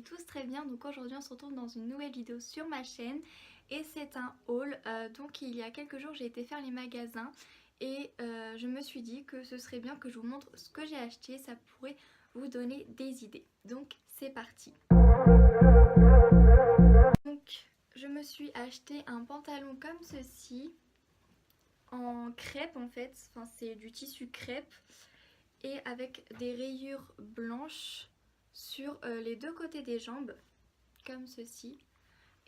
allez tous très bien. Donc aujourd'hui on se retrouve dans une nouvelle vidéo sur ma chaîne et c'est un haul. Donc il y a quelques jours j'ai été faire les magasins et je me suis dit que ce serait bien que je vous montre ce que j'ai acheté, ça pourrait vous donner des idées. Donc c'est parti. Donc je me suis acheté un pantalon comme ceci en crêpe en fait, enfin c'est du tissu crêpe et avec des rayures blanches sur les deux côtés des jambes comme ceci,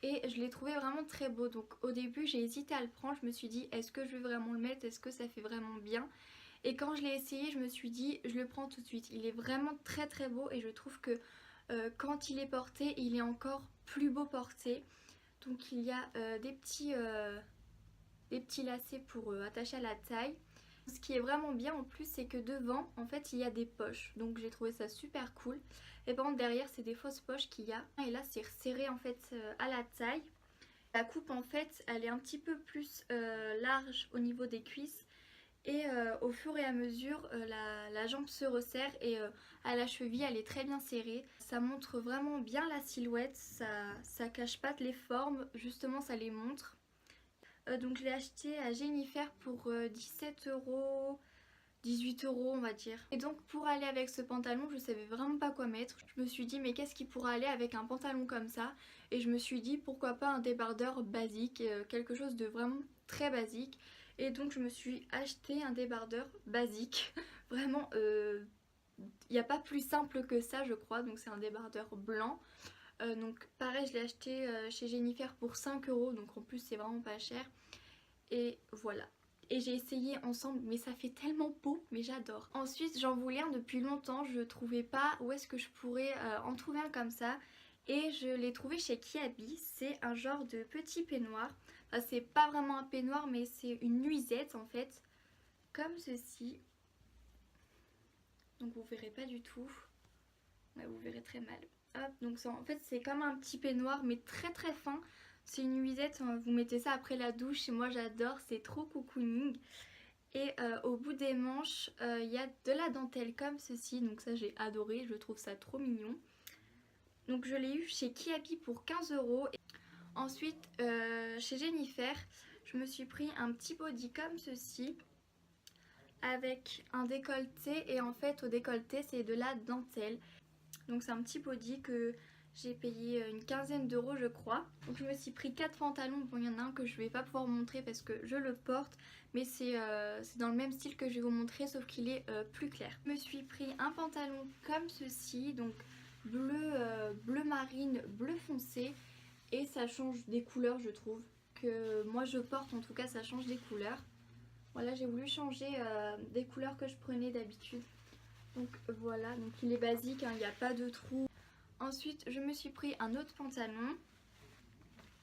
et je l'ai trouvé vraiment très beau. Donc au début j'ai hésité à le prendre, je me suis dit est-ce que je vais vraiment le mettre, est-ce que ça fait vraiment bien, et quand je l'ai essayé je me suis dit je le prends tout de suite. Il est vraiment très très beau et je trouve que quand il est porté il est encore plus beau porté. Donc il y a des petits lacets pour attacher à la taille. Ce qui est vraiment bien en plus, c'est que devant en fait il y a des poches, donc j'ai trouvé ça super cool. Et par contre derrière c'est des fausses poches qu'il y a, et là c'est resserré en fait à la taille. La coupe en fait elle est un petit peu plus large au niveau des cuisses, et au fur et à mesure la jambe se resserre, et à la cheville elle est très bien serrée. Ça montre vraiment bien la silhouette, ça cache pas les formes, justement ça les montre. Donc je l'ai acheté à Jennifer pour 17 €, 18 € on va dire. Et donc pour aller avec ce pantalon je savais vraiment pas quoi mettre. Je me suis dit mais qu'est-ce qui pourrait aller avec un pantalon comme ça, et je me suis dit pourquoi pas un débardeur basique, quelque chose de vraiment très basique. Et donc je me suis acheté un débardeur basique. Vraiment il n'y a pas plus simple que ça je crois. Donc c'est un débardeur blanc. Donc pareil je l'ai acheté chez Jennifer pour 5 €, donc en plus c'est vraiment pas cher. Et voilà. Et j'ai essayé ensemble, mais ça fait tellement beau, mais j'adore. Ensuite j'en voulais un depuis longtemps, je trouvais pas où est-ce que je pourrais en trouver un comme ça. Et je l'ai trouvé chez Kiabi, c'est un genre de petit peignoir. Enfin, c'est pas vraiment un peignoir mais c'est une nuisette en fait, comme ceci. Donc vous verrez pas du tout, ouais, vous verrez très mal. Hop, donc ça, en fait c'est comme un petit peignoir mais très très fin. C'est une nuisette, vous mettez ça après la douche et moi j'adore, c'est trop cocooning. Et au bout des manches il y a de la dentelle comme ceci, donc ça j'ai adoré, je trouve ça trop mignon. Donc je l'ai eu chez Kiabi pour 15 €. Ensuite chez Jennifer je me suis pris un petit body comme ceci avec un décolleté, et en fait au décolleté c'est de la dentelle. Donc c'est un petit body que j'ai payé une quinzaine d'euros je crois. Donc je me suis pris 4 pantalons. Bon il y en a un que je vais pas pouvoir vous montrer parce que je le porte, mais c'est dans le même style que je vais vous montrer sauf qu'il est plus clair. Je me suis pris un pantalon comme ceci, donc bleu marine, bleu foncé, et ça change des couleurs, je trouve que moi je porte, en tout cas ça change des couleurs. Voilà, j'ai voulu changer des couleurs que je prenais d'habitude. Donc voilà, donc il est basique, hein, il n'y a pas de trou. Ensuite je me suis pris un autre pantalon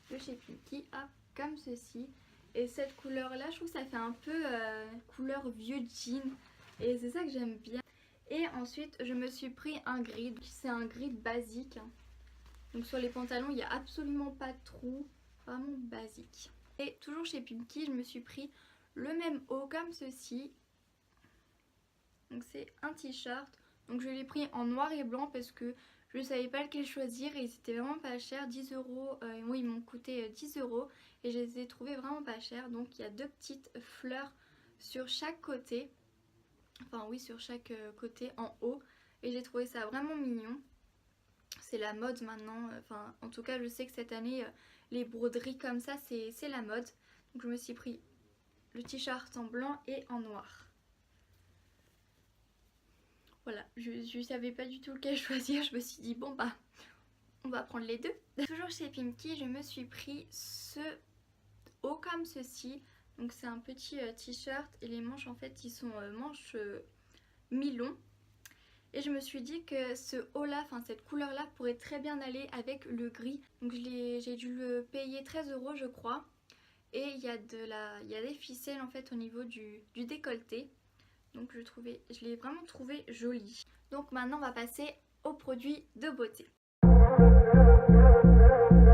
de chez Pinky, hop, comme ceci. Et cette couleur là je trouve que ça fait un peu couleur vieux jean, et c'est ça que j'aime bien. Et ensuite je me suis pris un gris, c'est un gris basique, hein. Donc sur les pantalons il n'y a absolument pas de trou, vraiment basique. Et toujours chez Pinky je me suis pris le même haut comme ceci. Donc c'est un t-shirt, donc je l'ai pris en noir et blanc parce que je ne savais pas lequel choisir et c'était vraiment pas cher, 10 €. Oui, ils m'ont coûté 10 € et je les ai trouvés vraiment pas chers. Donc il y a deux petites fleurs sur chaque côté, enfin oui sur chaque côté en haut, et j'ai trouvé ça vraiment mignon. C'est la mode maintenant, enfin en tout cas je sais que cette année les broderies comme ça c'est la mode. Donc je me suis pris le t-shirt en blanc et en noir. Voilà, je savais pas du tout lequel choisir, je me suis dit bon bah on va prendre les deux. Toujours chez Pinky je me suis pris ce haut comme ceci. Donc c'est un petit t-shirt et les manches en fait ils sont manches mi-long. Et je me suis dit que ce haut là, enfin cette couleur là pourrait très bien aller avec le gris. Donc j'ai dû le payer 13 € je crois. Et il y a des ficelles en fait au niveau du décolleté. Donc je l'ai vraiment trouvé joli. Donc maintenant on va passer aux produits de beauté.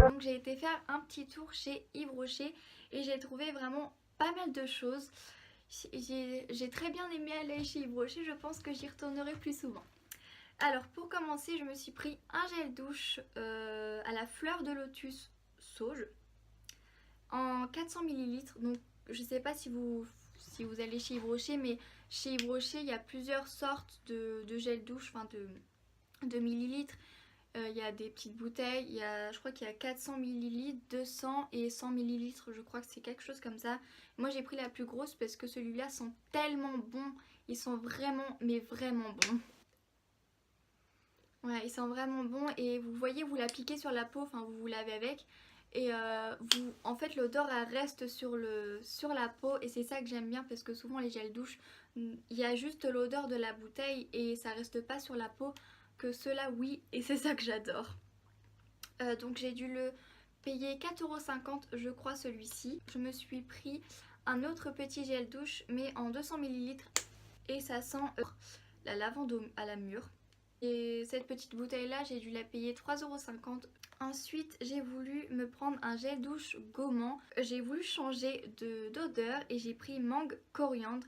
Donc j'ai été faire un petit tour chez Yves Rocher et j'ai trouvé vraiment pas mal de choses. J'ai très bien aimé aller chez Yves Rocher, je pense que j'y retournerai plus souvent. Alors pour commencer, je me suis pris un gel douche à la fleur de lotus sauge en 400 ml. Donc je sais pas si vous allez chez Yves Rocher, mais chez Yves Rocher il y a plusieurs sortes de gel douche, enfin de millilitres. Il y a des petites bouteilles, je crois qu'il y a 400 ml, 200 et 100 ml, je crois que c'est quelque chose comme ça. Moi j'ai pris la plus grosse parce que celui-là sent tellement bon, ils sont vraiment, mais vraiment bons. Ouais, ils sont vraiment bons et vous voyez, vous l'appliquez sur la peau, enfin vous vous lavez avec et en fait l'odeur elle reste sur la peau et c'est ça que j'aime bien parce que souvent les gels douche, il y a juste l'odeur de la bouteille et ça reste pas sur la peau, que ceux-là oui, et c'est ça que j'adore. Donc j'ai dû le payer 4,50 € je crois celui-ci. Je me suis pris un autre petit gel douche mais en 200 ml et ça sent la lavande à la mûre. Et cette petite bouteille là j'ai dû la payer 3,50 €. Ensuite j'ai voulu me prendre un gel douche gommant. J'ai voulu changer d'odeur et j'ai pris mangue coriandre.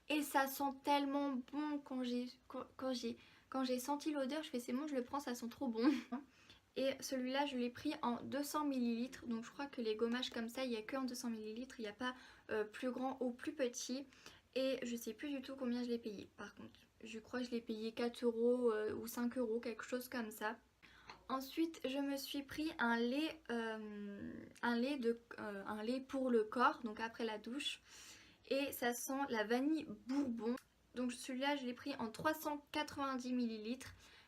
Et ça sent tellement bon quand j'ai senti l'odeur, je fais c'est bon je le prends, ça sent trop bon. Et celui-là je l'ai pris en 200 ml. Donc je crois que les gommages comme ça il n'y a que en 200 ml. Il n'y a pas plus grand ou plus petit. Et je sais plus du tout combien je l'ai payé par contre. Je crois que je l'ai payé 4 € ou 5 €, quelque chose comme ça. Ensuite, je me suis pris un lait pour le corps, donc après la douche. Et ça sent la vanille bourbon. Donc celui-là, je l'ai pris en 390 ml.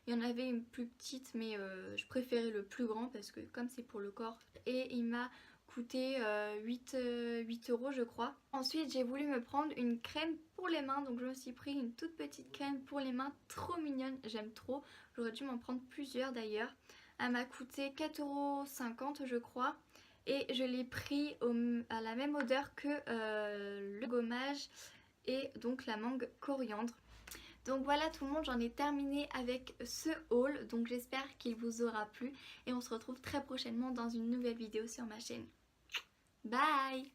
Il y en avait une plus petite, mais je préférais le plus grand parce que comme c'est pour le corps. Et il m'a coûté 8 € je crois. Ensuite j'ai voulu me prendre une crème pour les mains, donc je me suis pris une toute petite crème pour les mains, trop mignonne, j'aime trop. J'aurais dû m'en prendre plusieurs d'ailleurs. Elle m'a coûté 4,50 € je crois. Et je l'ai pris à la même odeur que le gommage et donc la mangue coriandre. Donc voilà tout le monde, j'en ai terminé avec ce haul. Donc j'espère qu'il vous aura plu. Et on se retrouve très prochainement dans une nouvelle vidéo sur ma chaîne. Bye!